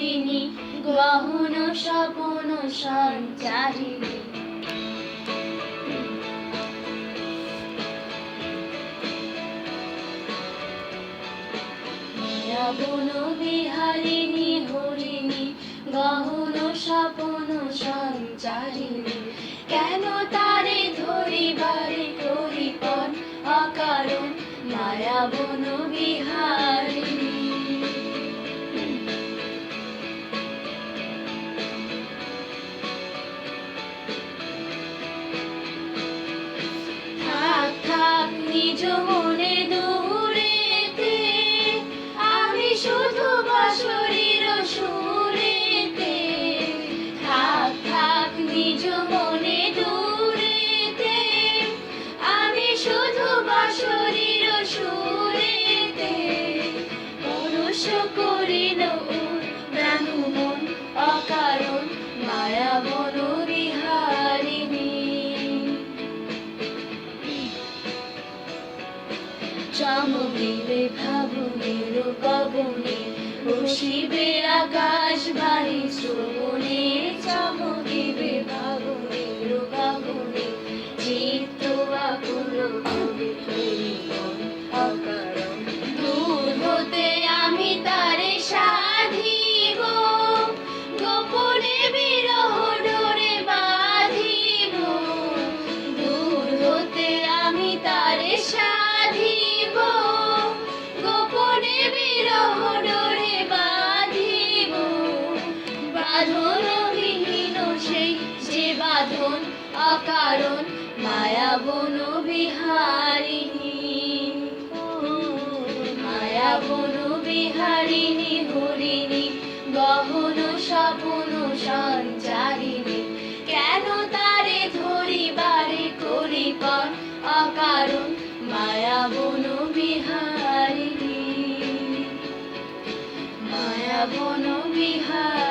হরিণী গহন স্বপন সঞ্চারিণী। বন বিহারিণী হরিণী গহন স্বপন সঞ্চারিণী। কেন তারে ধরিবারে করিপন অকারণ মায়া বন বিহারিণী। থাক থাক নিজ মনে দূরেতে, আমি শুধু বাঁশরীর সুরেতে। থাক থাক নিজ মনে দূরেতে, আমি শুধু বাঁশরীর সুরেতে। পরশ করিল প্রাণ মন অকারণ মায়া বন বিহারিণী। চমকিবে ফাগুনের পবনে, বসিবে আকাশ বাহি শ্রবণে। চমকিবে ফাগুনের পবনে, চিত্ত আকুল হবে হরিমন অকারণ। দূর হতে আমি তারে সাধিব, গোপনে বিরহ ডোরে বাঁধিব। দূর হতে আমি তারে সাধিব, গোপনে বিরহ ডোরে বাঁধিব। বাঁধন বিহীন সেই যে বাঁধন অকারণ মায়া বন বিহারিণী। মায়া বন বিহারিণী হরিণী গহন স্বপন সঞ্চারিণী। কেন তারে ধরিবারে করিপন অকারণ মায়া বন বিহারিণী। মায়া বন বিহারিণী।